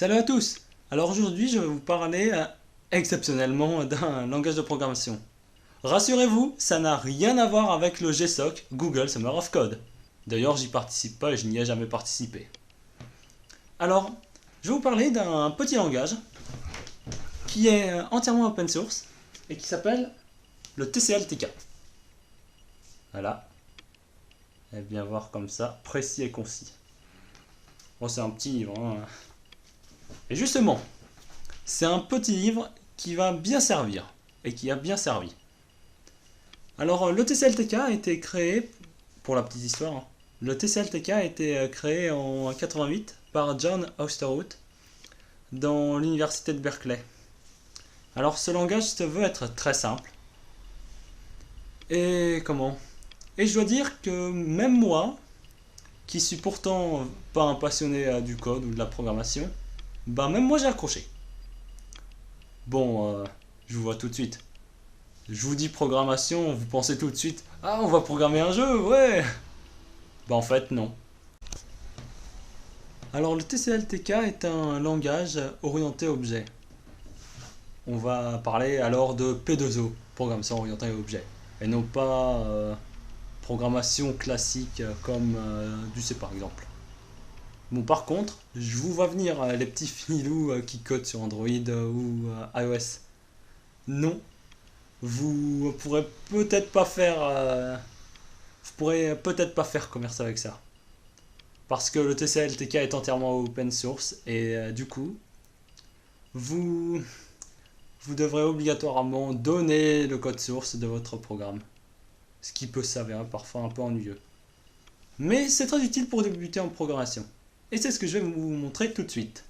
Salut à tous! Alors aujourd'hui, je vais vous parler exceptionnellement d'un langage de programmation. Rassurez-vous, ça n'a rien à voir avec le GSOC, Google Summer of Code. D'ailleurs, j'y participe pas et je n'y ai jamais participé. Alors, je vais vous parler d'un petit langage qui est entièrement open source et qui s'appelle le TCL/TK. Voilà, et bien voir comme ça, précis et concis. Bon, c'est un petit livre, hein. Et justement, c'est un petit livre qui va bien servir et qui a bien servi. Alors, le TCL/TK a été créé, pour la petite histoire, hein, le TCL/TK a été créé en 88 par John Osterhout dans l'université de Berkeley. Alors, ce langage se veut être très simple. Et comment? Et je dois dire que même moi, qui suis pourtant pas un passionné du code ou de la programmation, bah même moi j'ai accroché. Bon, je vous vois tout de suite. Je vous dis programmation, vous pensez tout de suite, ah on va programmer un jeu, ouais. Bah en fait non. Alors le TCL/TK est un langage orienté objet. On va parler alors de P2O, programmation orientée objet, et non pas programmation classique comme du C par exemple. Bon par contre, je vous vois venir les petits filous qui codent sur Android ou iOS. Non, vous pourrez peut-être pas faire vous pourrez peut-être pas faire commerce avec ça. Parce que le TCL/TK est entièrement open source et du coup, vous, vous devrez obligatoirement donner le code source de votre programme. Ce qui peut s'avérer parfois un peu ennuyeux. Mais c'est très utile pour débuter en programmation. Et c'est ce que je vais vous montrer tout de suite.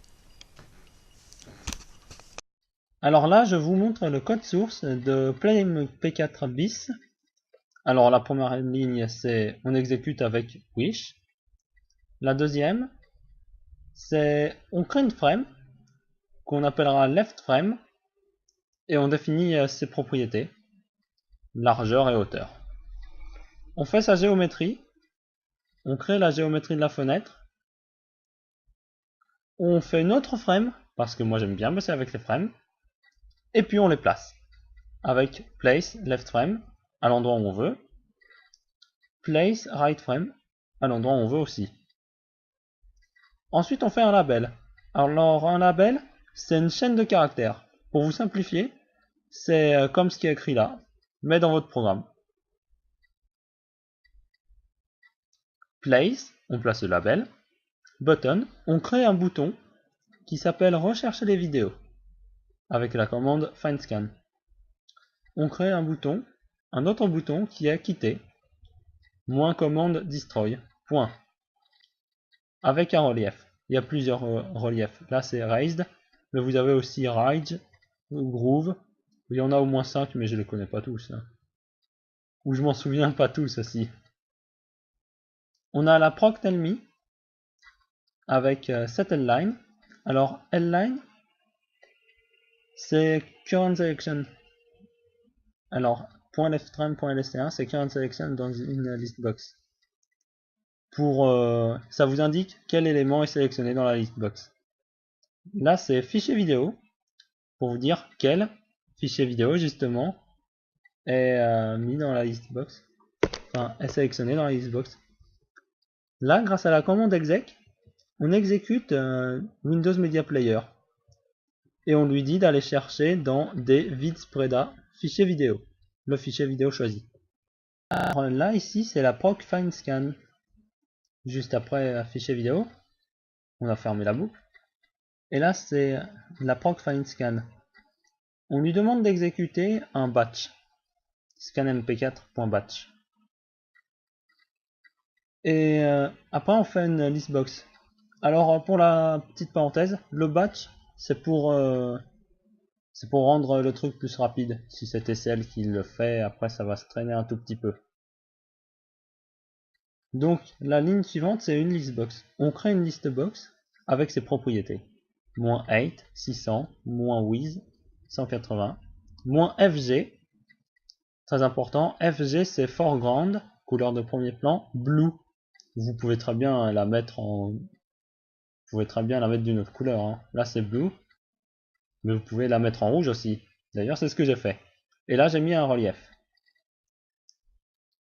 Alors là, je vous montre le code source de PlayMP4 bis. Alors la première ligne, c'est on exécute avec wish. La deuxième, c'est on crée une frame qu'on appellera left frame et on définit ses propriétés, largeur et hauteur. On fait sa géométrie, on crée la géométrie de la fenêtre, on fait une autre frame, parce que moi j'aime bien bosser avec les frames, et puis on les place, avec place left frame à l'endroit où on veut, place right frame à l'endroit où on veut aussi. Ensuite on fait un label. Alors un label, c'est une chaîne de caractères. Pour vous simplifier, c'est comme ce qui est écrit là, mais dans votre programme. Place, on place le label. Button, on crée un bouton qui s'appelle rechercher les vidéos avec la commande findscan. On crée un autre bouton qui est quitter, moins commande destroy, point, avec un relief. Il y a plusieurs reliefs. Là c'est raised, mais vous avez aussi ride, groove. Il y en a au moins 5, mais je les connais pas tous. Hein. Ou je m'en souviens pas tous aussi. On a la proc tell me avec set line. Alors line, c'est current selection. Alors .leftFrame.lst1, c'est current selection dans une listbox. Ça vous indique quel élément est sélectionné dans la listbox. Là c'est fichier vidéo, pour vous dire quel fichier vidéo justement est mis dans la listbox, enfin est sélectionné dans la listbox. Là grâce à la commande exec, on exécute Windows Media Player et on lui dit d'aller chercher dans des vidspreda fichier vidéo, le fichier vidéo choisi. Alors là ici c'est la proc findscan. Juste après fichier vidéo, on a fermé la boucle. Et là c'est la proc findscan. On lui demande d'exécuter un batch, scanmp4.batch. Et après on fait une listbox. Alors pour la petite parenthèse, le batch c'est pour rendre le truc plus rapide. Si c'est TCL qui le fait, après ça va se traîner un tout petit peu. Donc la ligne suivante c'est une listbox. On crée une listbox avec ses propriétés. -8, 600, -with, 180, -fg, très important, fg c'est foreground, couleur de premier plan, blue, vous pouvez très bien la mettre en pouvez très bien la mettre d'une autre couleur, hein. Là c'est bleu, mais vous pouvez la mettre en rouge aussi. D'ailleurs c'est ce que j'ai fait. Et là j'ai mis un relief.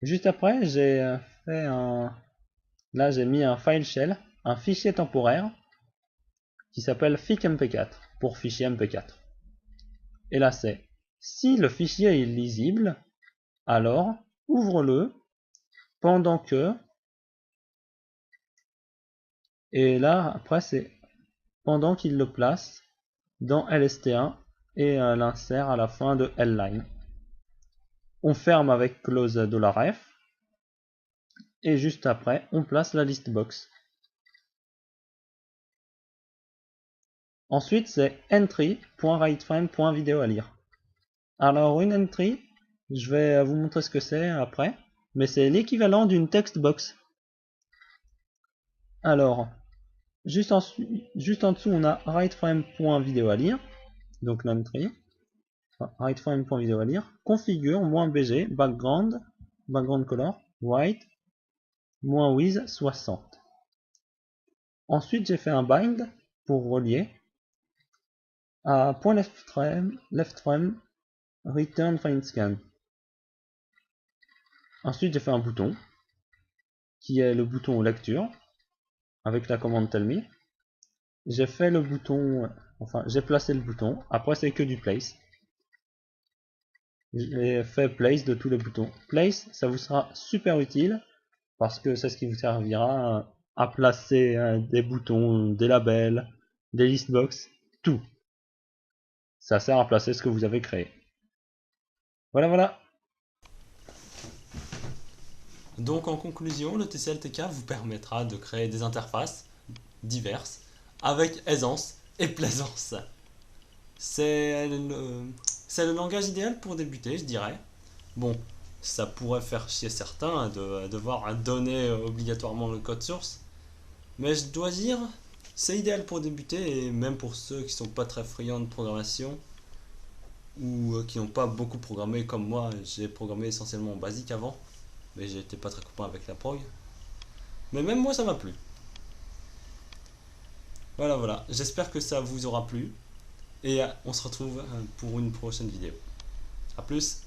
Juste après j'ai fait un... Là j'ai mis un file shell, un fichier temporaire qui s'appelle ficmp4 pour fichier mp4. Et là c'est, si le fichier est lisible, alors ouvre-le pendant que... Et là après c'est pendant qu'il le place dans lst1 et l'insère à la fin de lline. On ferme avec close $f et juste après on place la list box. Ensuite c'est entry.writeframe.video à lire. Alors une entry, je vais vous montrer ce que c'est après, mais c'est l'équivalent d'une text box. Alors juste en dessous on a writeframe.video à lire, donc l'entry. writeframe.video à lire, configure -bg background color white -with 60. Ensuite j'ai fait un bind pour relier à .left_frame return find scan. Ensuite j'ai fait un bouton qui est le bouton lecture avec la commande tell me. J'ai fait le bouton, enfin j'ai placé le bouton, après c'est que du place. J'ai fait place de tous les boutons. Place, ça vous sera super utile parce que c'est ce qui vous servira à placer des boutons, des labels, des listbox, tout. Ça sert à placer ce que vous avez créé. Voilà. Donc en conclusion, le TCL/TK vous permettra de créer des interfaces diverses avec aisance et plaisance. C'est le langage idéal pour débuter, je dirais. Bon, ça pourrait faire chier certains de devoir donner obligatoirement le code source, mais je dois dire, c'est idéal pour débuter et même pour ceux qui sont pas très friands de programmation ou qui n'ont pas beaucoup programmé comme moi. J'ai programmé essentiellement en basique avant, mais j'étais pas très copain avec la prog. Mais même moi ça m'a plu. Voilà, j'espère que ça vous aura plu et on se retrouve pour une prochaine vidéo. A plus.